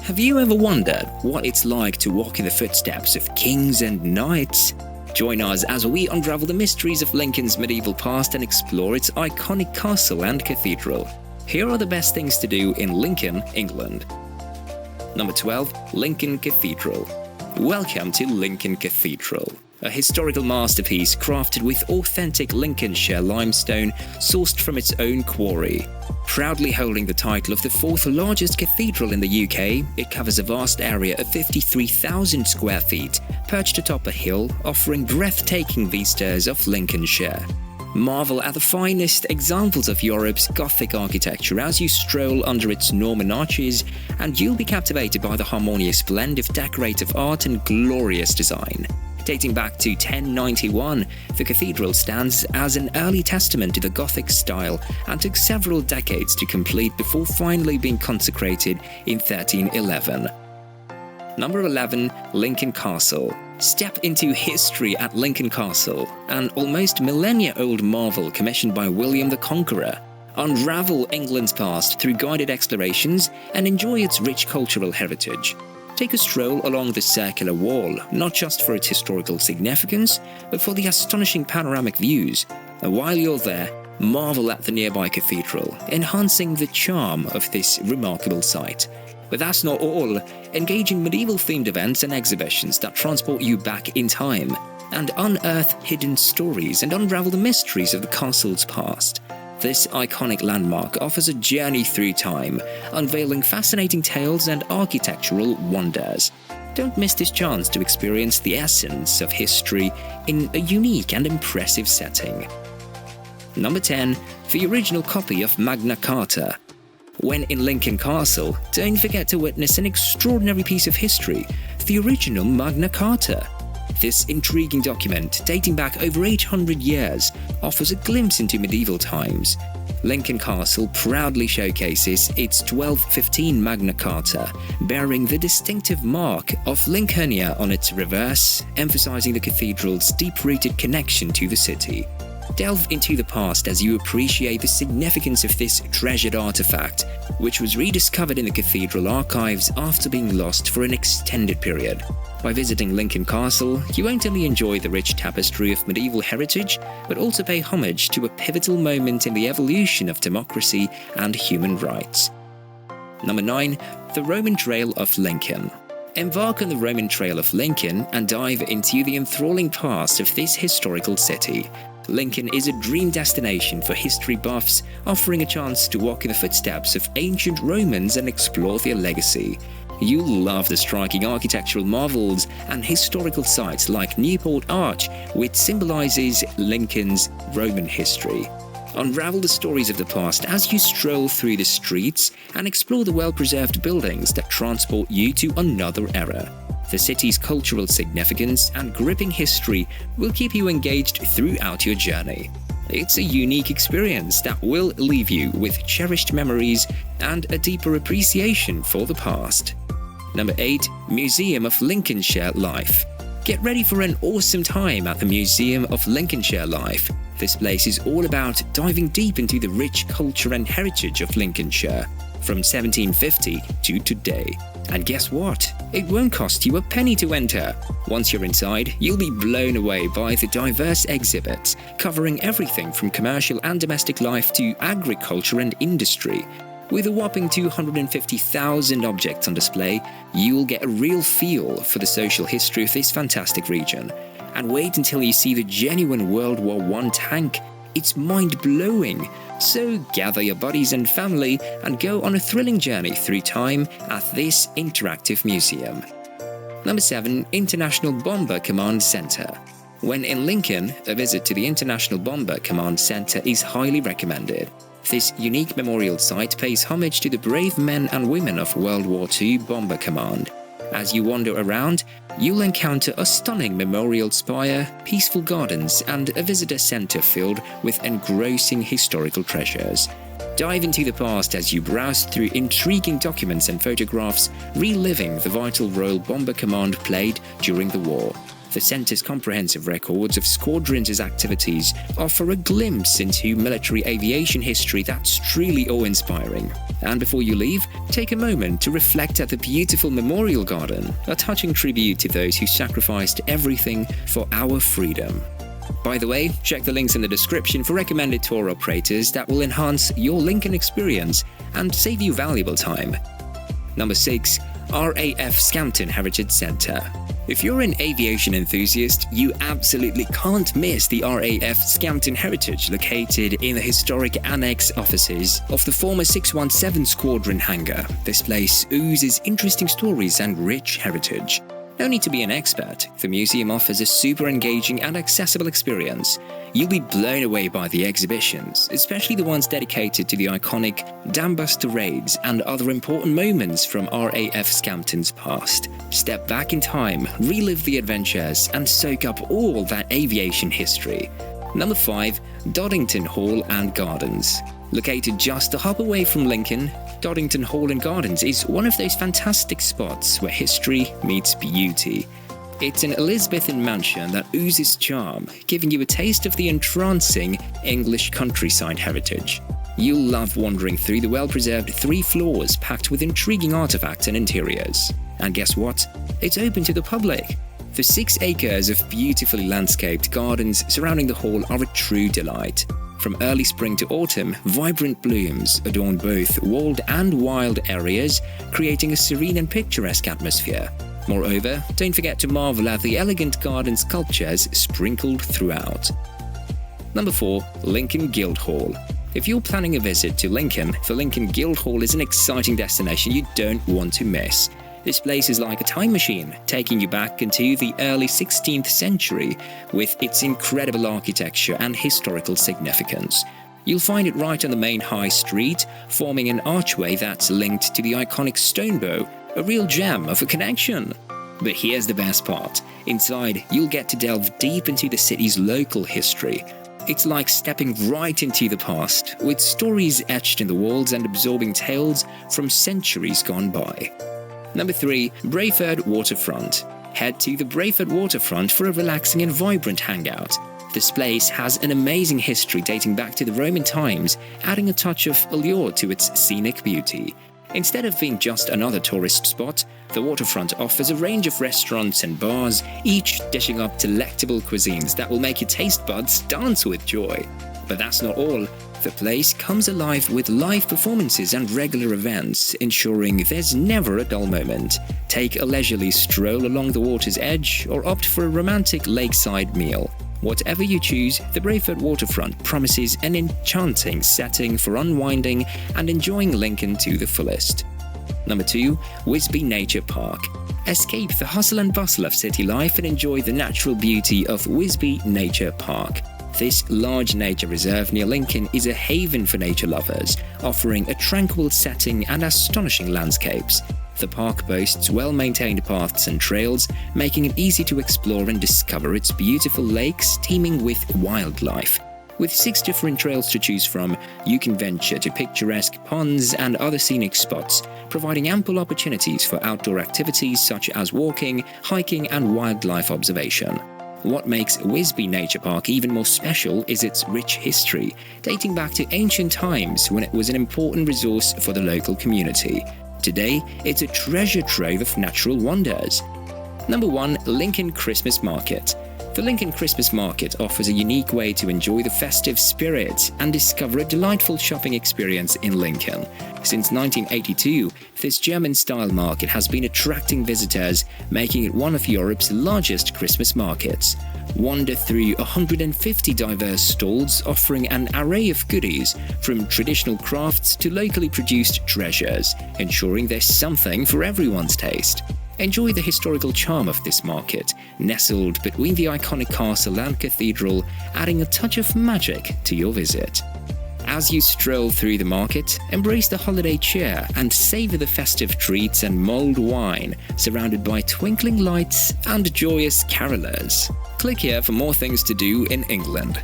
Have you ever wondered what it's like to walk in the footsteps of kings and knights? Join us as we unravel the mysteries of Lincoln's medieval past and explore its iconic castle and cathedral. Here are the best things to do in Lincoln, England. Number 12. Lincoln Cathedral. Welcome to Lincoln Cathedral, a historical masterpiece crafted with authentic Lincolnshire limestone sourced from its own quarry. Proudly holding the title of the fourth largest cathedral in the UK, it covers a vast area of 53,000 square feet, perched atop a hill, offering breathtaking vistas of Lincolnshire. Marvel at the finest examples of Europe's Gothic architecture as you stroll under its Norman arches, and you'll be captivated by the harmonious blend of decorative art and glorious design. Dating back to 1091, the cathedral stands as an early testament to the Gothic style and took several decades to complete before finally being consecrated in 1311. Number 11. Lincoln Castle. Step into history at Lincoln Castle, an almost millennia-old marvel commissioned by William the Conqueror. Unravel England's past through guided explorations and enjoy its rich cultural heritage. Take a stroll along the circular wall, not just for its historical significance, but for the astonishing panoramic views. And while you're there, marvel at the nearby cathedral, enhancing the charm of this remarkable site. But that's not all. Engage in medieval-themed events and exhibitions that transport you back in time, and unearth hidden stories and unravel the mysteries of the castle's past. This iconic landmark offers a journey through time, unveiling fascinating tales and architectural wonders. Don't miss this chance to experience the essence of history in a unique and impressive setting. Number 10. The original copy of Magna Carta. When in Lincoln Castle, don't forget to witness an extraordinary piece of history, the original Magna Carta. This intriguing document, dating back over 800 years, offers a glimpse into medieval times. Lincoln Castle proudly showcases its 1215 Magna Carta, bearing the distinctive mark of Lincolnia on its reverse, emphasizing the cathedral's deep-rooted connection to the city. Delve into the past as you appreciate the significance of this treasured artifact, which was rediscovered in the cathedral archives after being lost for an extended period. By visiting Lincoln Castle, you won't only enjoy the rich tapestry of medieval heritage, but also pay homage to a pivotal moment in the evolution of democracy and human rights. Number 9. The Roman Trail of Lincoln. Embark on the Roman Trail of Lincoln and dive into the enthralling past of this historical city. Lincoln is a dream destination for history buffs, offering a chance to walk in the footsteps of ancient Romans and explore their legacy. You'll love the striking architectural marvels and historical sites like Newport Arch, which symbolizes Lincoln's Roman history. Unravel the stories of the past as you stroll through the streets and explore the well-preserved buildings that transport you to another era. The city's cultural significance and gripping history will keep you engaged throughout your journey. It's a unique experience that will leave you with cherished memories and a deeper appreciation for the past. Number 8. Museum of Lincolnshire Life. Get ready for an awesome time at the Museum of Lincolnshire Life. This place is all about diving deep into the rich culture and heritage of Lincolnshire, from 1750 to today. And guess what? It won't cost you a penny to enter. Once you're inside, you'll be blown away by the diverse exhibits, covering everything from commercial and domestic life to agriculture and industry. With a whopping 250,000 objects on display, you'll get a real feel for the social history of this fantastic region. And wait until you see the genuine World War I tank. It's mind-blowing. So gather your buddies and family and go on a thrilling journey through time at this interactive museum. Number 7. International Bomber Command Center. When in Lincoln, a visit to the International Bomber Command Center is highly recommended. This unique memorial site pays homage to the brave men and women of World War II Bomber Command. As you wander around, you'll encounter a stunning memorial spire, peaceful gardens, and a visitor center filled with engrossing historical treasures. Dive into the past as you browse through intriguing documents and photographs, reliving the vital role Bomber Command played during the war. The centre's comprehensive records of squadrons' activities offer a glimpse into military aviation history that's truly awe-inspiring. And before you leave, take a moment to reflect at the beautiful memorial garden, a touching tribute to those who sacrificed everything for our freedom. By the way, check the links in the description for recommended tour operators that will enhance your Lincoln experience and save you valuable time. Number 6. RAF Scampton Heritage Centre. If you're an aviation enthusiast, you absolutely can't miss the RAF Scampton Heritage located in the historic annex offices of the former 617 Squadron hangar. This place oozes interesting stories and rich heritage. No need to be an expert, the museum offers a super engaging and accessible experience. You'll be blown away by the exhibitions, especially the ones dedicated to the iconic Dambuster raids and other important moments from RAF Scampton's past. Step back in time, relive the adventures, and soak up all that aviation history. Number 5. Doddington Hall and Gardens. Located just a hop away from Lincoln, Doddington Hall and Gardens is one of those fantastic spots where history meets beauty. It's an Elizabethan mansion that oozes charm, giving you a taste of the entrancing English countryside heritage. You'll love wandering through the well-preserved 3 floors packed with intriguing artifacts and interiors. And guess what? It's open to the public. The 6 acres of beautifully landscaped gardens surrounding the hall are a true delight. From early spring to autumn, vibrant blooms adorn both walled and wild areas, creating a serene and picturesque atmosphere. Moreover, don't forget to marvel at the elegant garden sculptures sprinkled throughout. Number 4. Lincoln Guildhall. If you're planning a visit to Lincoln, the Lincoln Guildhall is an exciting destination you don't want to miss. This place is like a time machine, taking you back into the early 16th century with its incredible architecture and historical significance. You'll find it right on the main high street, forming an archway that's linked to the iconic stone bow, a real gem of a connection. But here's the best part. Inside, you'll get to delve deep into the city's local history. It's like stepping right into the past, with stories etched in the walls and absorbing tales from centuries gone by. Number 3. Brayford Waterfront. Head to the Brayford Waterfront for a relaxing and vibrant hangout. This place has an amazing history dating back to the Roman times, adding a touch of allure to its scenic beauty. Instead of being just another tourist spot, the waterfront offers a range of restaurants and bars, each dishing up delectable cuisines that will make your taste buds dance with joy. But that's not all. The place comes alive with live performances and regular events, ensuring there's never a dull moment. Take a leisurely stroll along the water's edge or opt for a romantic lakeside meal. Whatever you choose, the Brayford Waterfront promises an enchanting setting for unwinding and enjoying Lincoln to the fullest. Number 2. Whisby Nature Park. Escape the hustle and bustle of city life and enjoy the natural beauty of Whisby Nature Park. This large nature reserve near Lincoln is a haven for nature lovers, offering a tranquil setting and astonishing landscapes. The park boasts well-maintained paths and trails, making it easy to explore and discover its beautiful lakes teeming with wildlife. With 6 different trails to choose from, you can venture to picturesque ponds and other scenic spots, providing ample opportunities for outdoor activities such as walking, hiking, and wildlife observation. What makes Whisby Nature Park even more special is its rich history, dating back to ancient times when it was an important resource for the local community. Today, it's a treasure trove of natural wonders. Number 1. Lincoln Christmas Market. The Lincoln Christmas Market offers a unique way to enjoy the festive spirit and discover a delightful shopping experience in Lincoln. Since 1982, this German-style market has been attracting visitors, making it one of Europe's largest Christmas markets. Wander through 150 diverse stalls offering an array of goodies, from traditional crafts to locally produced treasures, ensuring there's something for everyone's taste. Enjoy the historical charm of this market, nestled between the iconic castle and cathedral, adding a touch of magic to your visit. As you stroll through the market, embrace the holiday cheer and savor the festive treats and mulled wine, surrounded by twinkling lights and joyous carolers. Click here for more things to do in England.